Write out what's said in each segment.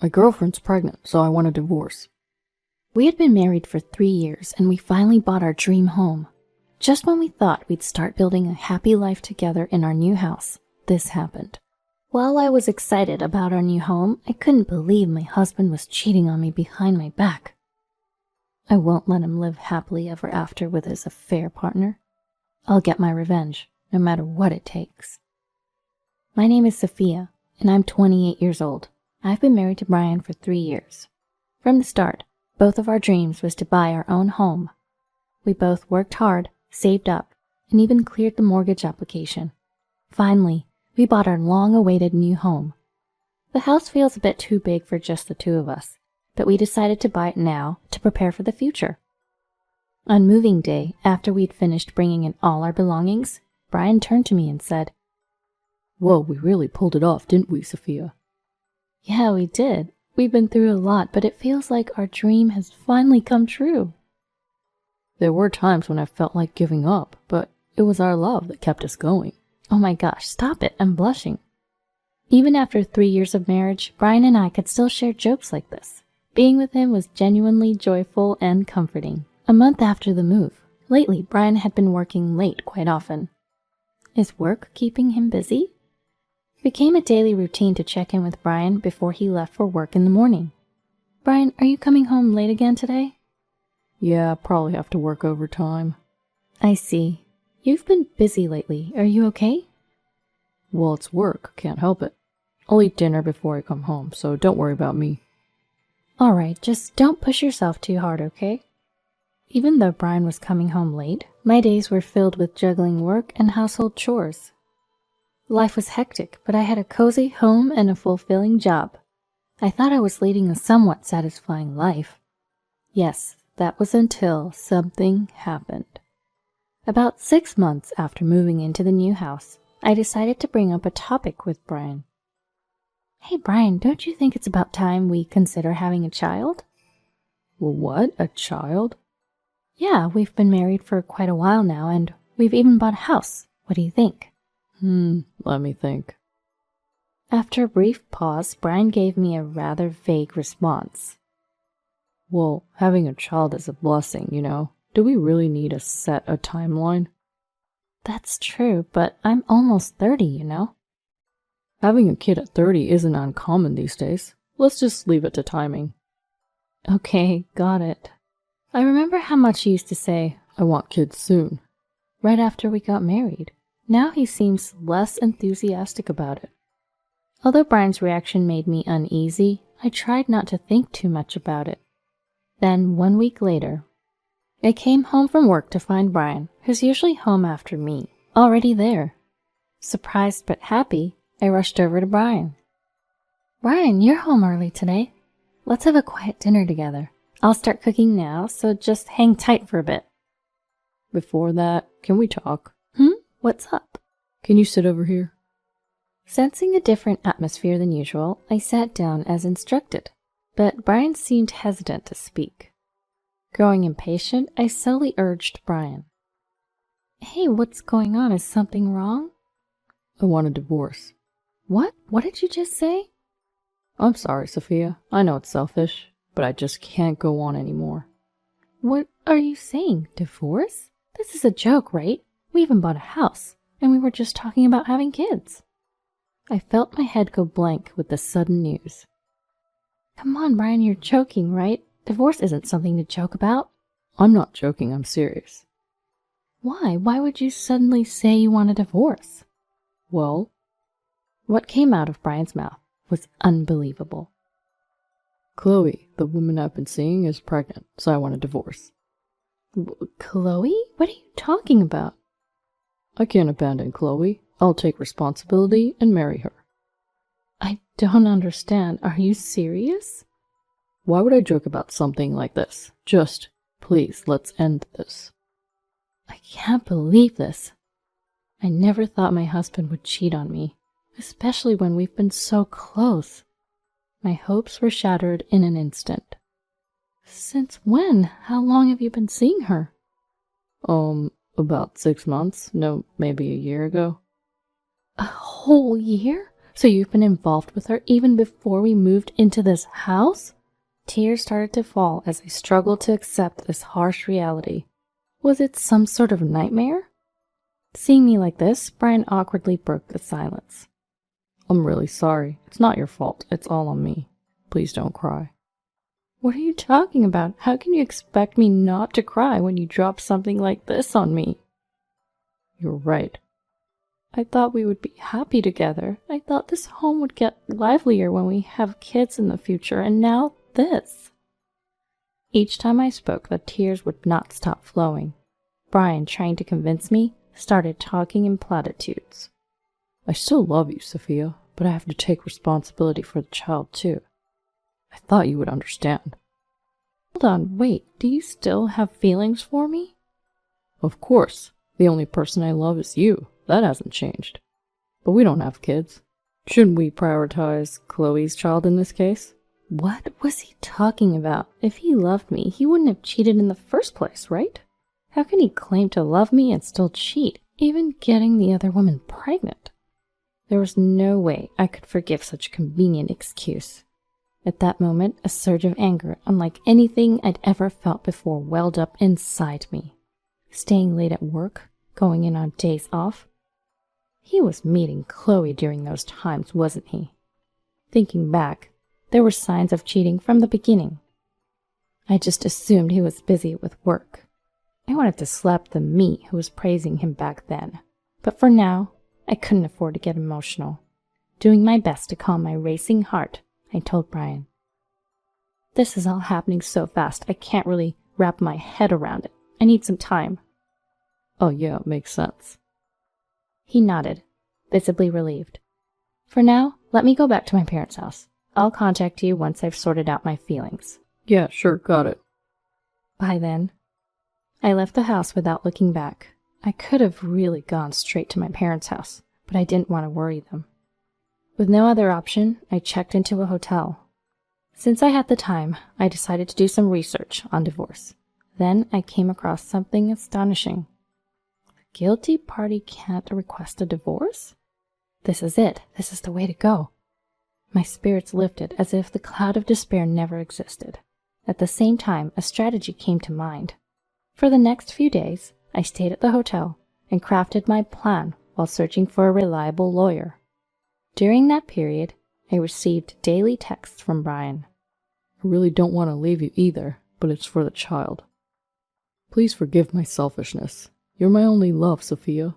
My girlfriend's pregnant, so I want a divorce. We had been married for 3 years and we finally bought our dream home. Just when we thought we'd start building a happy life together in our new house, this happened. While I was excited about our new home, I couldn't believe my husband was cheating on me behind my back. I won't let him live happily ever after with his affair partner. I'll get my revenge, no matter what it takes. My name is Sophia, and I'm 28 years old. I've been married to Brian for 3 years. From the start, both of our dreams was to buy our own home. We both worked hard, saved up, and even cleared the mortgage application. Finally, we bought our long-awaited new home. The house feels a bit too big for just the two of us, but we decided to buy it now to prepare for the future. On moving day, after we'd finished bringing in all our belongings, Brian turned to me and said, "Well, we really pulled it off, didn't we, Sophia?" "Yeah, we did. We've been through a lot, but it feels like our dream has finally come true." There were times when I felt like giving up, but it was our love that kept us going. Oh my gosh, stop it, I'm blushing. Even after 3 years of marriage, Brian and I could still share jokes like this. Being with him was genuinely joyful and comforting. A month after the move, lately Brian had been working late quite often. Is work keeping him busy? It became a daily routine to check in with Brian before he left for work in the morning. "Brian, are you coming home late again today?" Yeah, probably have to work overtime. "I see. You've been busy lately. Are you okay?" Well, it's work. Can't help it. I'll eat dinner before I come home, so don't worry about me. All right, just don't push yourself too hard, okay? Even though Brian was coming home late, my days were filled with juggling work and household chores. Life was hectic, but I had a cozy home and a fulfilling job. I thought I was leading a somewhat satisfying life. Yes, that was until something happened. About 6 months after moving into the new house, I decided to bring up a topic with Brian. "Hey Brian, don't you think it's about time we consider having a child?" Well, what? A child? "Yeah, we've been married for quite a while now, and we've even bought a house. What do you think?" Let me think. After a brief pause, Brian gave me a rather vague response. Well, having a child is a blessing, you know. Do we really need to set a timeline? "That's true, but I'm almost 30, you know." Having a kid at 30 isn't uncommon these days. Let's just leave it to timing. Okay, got it. I remember how much you used to say, I want kids soon. right after we got married. Now he seems less enthusiastic about it. Although Brian's reaction made me uneasy, I tried not to think too much about it. Then, 1 week later, I came home from work to find Brian, who's usually home after me, already there. Surprised but happy, I rushed over to Brian. "Brian, you're home early today. Let's have a quiet dinner together. I'll start cooking now, so just hang tight for a bit." Before that, can we talk? What's up? Can you sit over here? Sensing a different atmosphere than usual, I sat down as instructed, but Brian seemed hesitant to speak. Growing impatient, I slowly urged Brian. "Hey, what's going on? Is something wrong?" I want a divorce. "What? What did you just say?" I'm sorry, Sophia. I know it's selfish, but I just can't go on anymore. "What are you saying? Divorce? This is a joke, right? We even bought a house, and we were just talking about having kids." I felt my head go blank with the sudden news. "Come on, Brian, you're joking, right? Divorce isn't something to joke about." I'm not joking, I'm serious. "Why? Why would you suddenly say you want a divorce?" Well, What came out of Brian's mouth was unbelievable. Chloe, the woman I've been seeing, is pregnant, so I want a divorce. Chloe? What are you talking about? I can't abandon Chloe. I'll take responsibility and marry her. I don't understand. Are you serious? Why would I joke about something like this? Just, please, let's end this. I can't believe this. I never thought my husband would cheat on me, especially when we've been so close. My hopes were shattered in an instant. Since when? How long have you been seeing her? About 6 months. No, maybe a year ago. A whole year? So you've been involved with her even before we moved into this house? Tears started to fall as I struggled to accept this harsh reality. Was it some sort of nightmare? Seeing me like this, Brian awkwardly broke the silence. I'm really sorry. It's not your fault. It's all on me. Please don't cry. What are you talking about? How can you expect me not to cry when you drop something like this on me? You're right. I thought we would be happy together. I thought this home would get livelier when we have kids in the future, and now this. Each time I spoke, the tears would not stop flowing. Brian, trying to convince me, started talking in platitudes. I still love you, Sophia, but I have to take responsibility for the child too. I thought you would understand. Hold on, wait, do you still have feelings for me? Of course. The only person I love is you. That hasn't changed. But we don't have kids. Shouldn't we prioritize Chloe's child in this case? What was he talking about? If he loved me, he wouldn't have cheated in the first place, right? How can he claim to love me and still cheat, even getting the other woman pregnant? There was no way I could forgive such a convenient excuse. At that moment, a surge of anger, unlike anything I'd ever felt before, welled up inside me. Staying late at work, going in on days off. He was meeting Chloe during those times, wasn't he? Thinking back, there were signs of cheating from the beginning. I just assumed he was busy with work. I wanted to slap the me who was praising him back then. But for now, I couldn't afford to get emotional. Doing my best to calm my racing heart, I told Brian. This is all happening so fast, I can't really wrap my head around it. I need some time. Oh yeah, it makes sense. He nodded, visibly relieved. For now, let me go back to my parents' house. I'll contact you once I've sorted out my feelings. Yeah, sure, got it. Bye then. I left the house without looking back. I could have really gone straight to my parents' house, but I didn't want to worry them. With no other option, I checked into a hotel. Since I had the time, I decided to do some research on divorce. Then I came across something astonishing. The guilty party can't request a divorce? This is it. This is the way to go. My spirits lifted as if the cloud of despair never existed. At the same time, a strategy came to mind. For the next few days, I stayed at the hotel and crafted my plan while searching for a reliable lawyer. During that period, I received daily texts from Brian. I really don't want to leave you either, but it's for the child. Please forgive my selfishness. You're my only love, Sophia.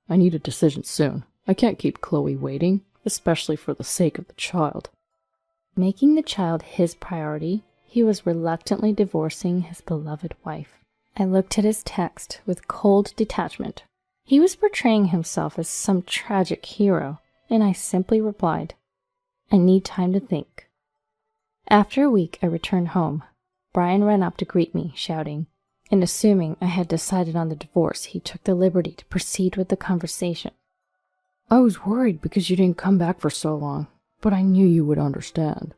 I need a decision soon. I can't keep Chloe waiting, especially for the sake of the child. Making the child his priority, he was reluctantly divorcing his beloved wife. I looked at his text with cold detachment. He was portraying himself as some tragic hero, and I simply replied, I need time to think. After a week, I returned home. Brian ran up to greet me, shouting, and assuming I had decided on the divorce, he took the liberty to proceed with the conversation. I was worried because you didn't come back for so long, but I knew you would understand.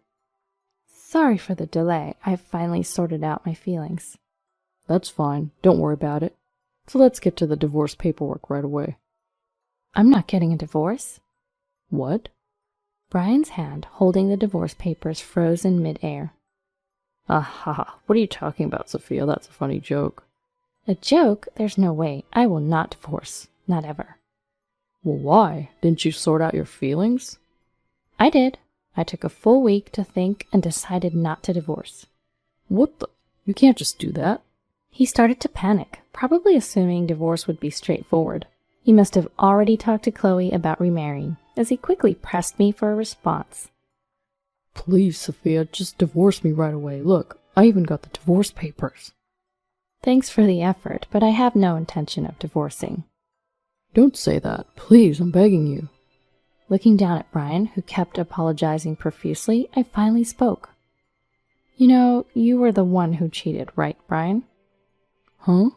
Sorry for the delay. I've finally sorted out my feelings. That's fine. Don't worry about it. So let's get to the divorce paperwork right away. I'm not getting a divorce. What? Brian's hand, holding the divorce papers, froze in mid-air. Ah, what are you talking about, Sophia? That's a funny joke. A joke? There's no way. I will not divorce. Not ever. Well, why? Didn't you sort out your feelings? I did. I took a full week to think and decided not to divorce. What the? You can't just do that. He started to panic, probably assuming divorce would be straightforward. He must have already talked to Chloe about remarrying, as he quickly pressed me for a response. Please, Sophia, just divorce me right away. Look, I even got the divorce papers. Thanks for the effort, but I have no intention of divorcing. Don't say that. Please, I'm begging you. Looking down at Brian, who kept apologizing profusely, I finally spoke. You know, you were the one who cheated, right, Brian? Huh?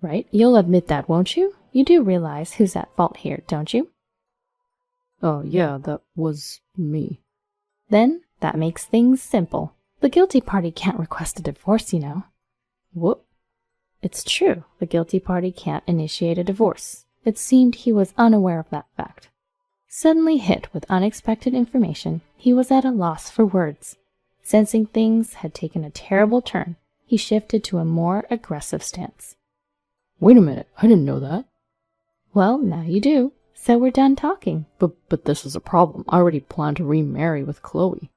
Right, you'll admit that, won't you? You do realize who's at fault here, don't you? Oh, yeah, that was me. Then, that makes things simple. The guilty party can't request a divorce, you know. What? It's true, the guilty party can't initiate a divorce. It seemed he was unaware of that fact. Suddenly hit with unexpected information, he was at a loss for words. Sensing things had taken a terrible turn, he shifted to a more aggressive stance. Wait a minute, I didn't know that. Well, now you do, so we're done talking. But this is a problem. I already plan to remarry with Chloe.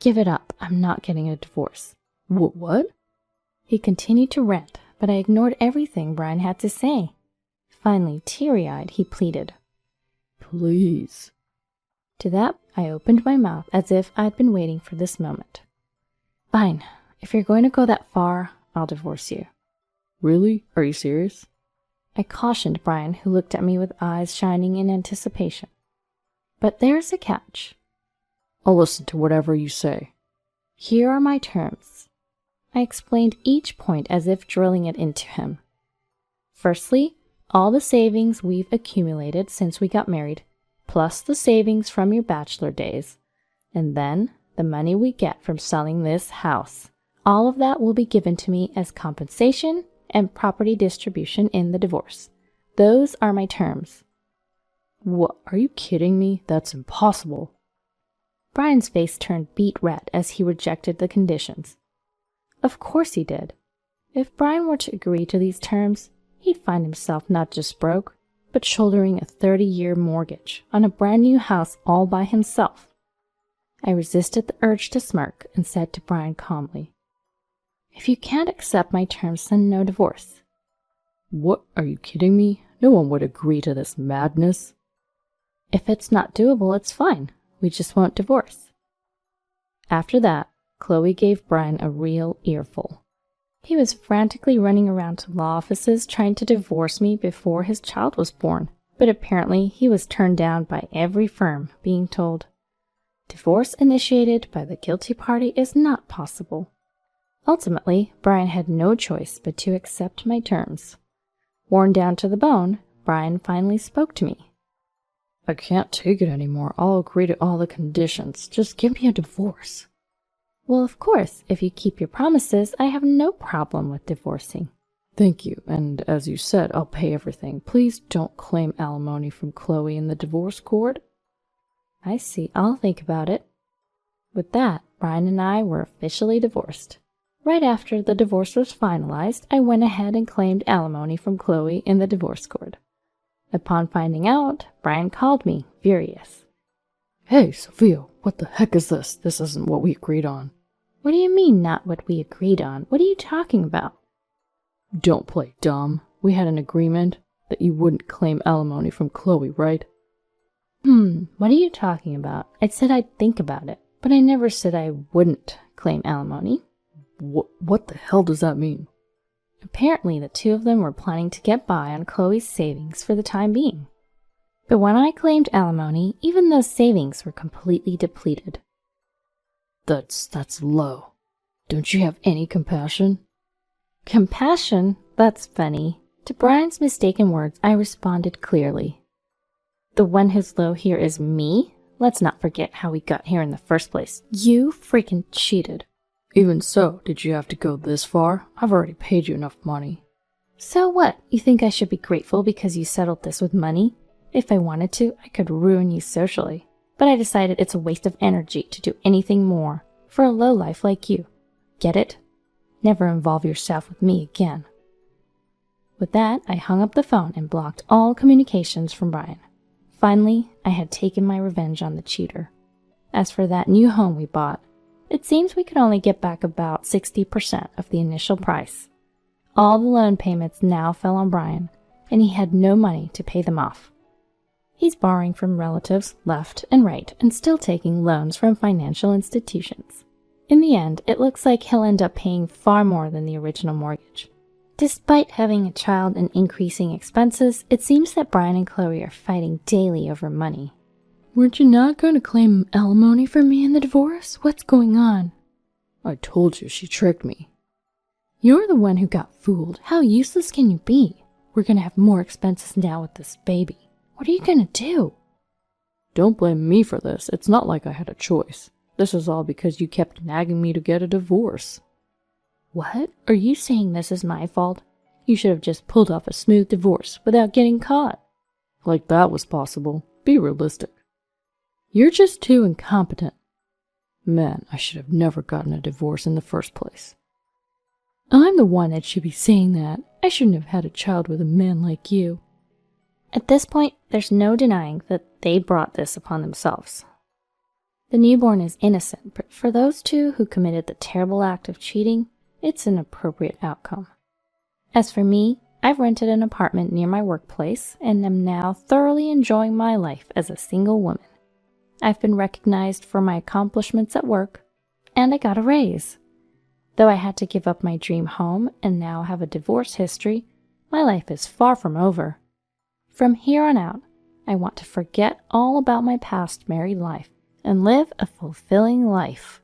Give it up, I'm not getting a divorce. What? He continued to rant, but I ignored everything Brian had to say. Finally, teary-eyed, he pleaded. Please. To that, I opened my mouth as if I'd been waiting for this moment. Fine, if you're going to go that far, I'll divorce you. Really? Are you serious? I cautioned Brian, who looked at me with eyes shining in anticipation. But there's a catch. I'll listen to whatever you say. Here are my terms. I explained each point as if drilling it into him. Firstly, all the savings we've accumulated since we got married, plus the savings from your bachelor days, and then the money we get from selling this house. All of that will be given to me as compensation and property distribution in the divorce. Those are my terms. What? Are you kidding me? That's impossible. Brian's face turned beet red as he rejected the conditions. Of course he did. If Brian were to agree to these terms, he'd find himself not just broke, but shouldering a 30-year mortgage on a brand new house all by himself. I resisted the urge to smirk and said to Brian calmly, If you can't accept my terms, then no divorce. What? Are you kidding me? No one would agree to this madness. If it's not doable, it's fine. We just won't divorce. After that, Chloe gave Brian a real earful. He was frantically running around to law offices trying to divorce me before his child was born, but apparently he was turned down by every firm, being told, Divorce initiated by the guilty party is not possible. Ultimately, Brian had no choice but to accept my terms. Worn down to the bone, Brian finally spoke to me. I can't take it anymore. I'll agree to all the conditions. Just give me a divorce. Well, of course, if you keep your promises, I have no problem with divorcing. Thank you, and as you said, I'll pay everything. Please don't claim alimony from Chloe in the divorce court. I see. I'll think about it. With that, Brian and I were officially divorced. Right after the divorce was finalized, I went ahead and claimed alimony from Chloe in the divorce court. Upon finding out, Brian called me, furious. Hey, Sophia, what the heck is this? This isn't what we agreed on. What do you mean, not what we agreed on? What are you talking about? Don't play dumb. We had an agreement that you wouldn't claim alimony from Chloe, right? What are you talking about? I said I'd think about it, but I never said I wouldn't claim alimony. What the hell does that mean? Apparently, the two of them were planning to get by on Chloe's savings for the time being. But when I claimed alimony, even those savings were completely depleted. That's low. Don't you have any compassion? Compassion? That's funny. To Brian's mistaken words, I responded clearly. The one who's low here is me? Let's not forget how we got here in the first place. You freaking cheated. Even so, did you have to go this far? I've already paid you enough money. So what? You think I should be grateful because you settled this with money? If I wanted to, I could ruin you socially. But I decided it's a waste of energy to do anything more for a lowlife like you. Get it? Never involve yourself with me again. With that, I hung up the phone and blocked all communications from Brian. Finally, I had taken my revenge on the cheater. As for that new home we bought, it seems we could only get back about 60% of the initial price. All the loan payments now fell on Brian, and he had no money to pay them off. He's borrowing from relatives left and right and still taking loans from financial institutions. In the end, it looks like he'll end up paying far more than the original mortgage. Despite having a child and increasing expenses, it seems that Brian and Chloe are fighting daily over money. Weren't you not going to claim alimony from me in the divorce? What's going on? I told you, she tricked me. You're the one who got fooled. How useless can you be? We're going to have more expenses now with this baby. What are you going to do? Don't blame me for this. It's not like I had a choice. This is all because you kept nagging me to get a divorce. What? Are you saying this is my fault? You should have just pulled off a smooth divorce without getting caught. Like that was possible. Be realistic. You're just too incompetent. Man, I should have never gotten a divorce in the first place. I'm the one that should be saying that. I shouldn't have had a child with a man like you. At this point, there's no denying that they brought this upon themselves. The newborn is innocent, but for those two who committed the terrible act of cheating, it's an appropriate outcome. As for me, I've rented an apartment near my workplace and am now thoroughly enjoying my life as a single woman. I've been recognized for my accomplishments at work, and I got a raise. Though I had to give up my dream home and now have a divorce history, my life is far from over. From here on out, I want to forget all about my past married life and live a fulfilling life.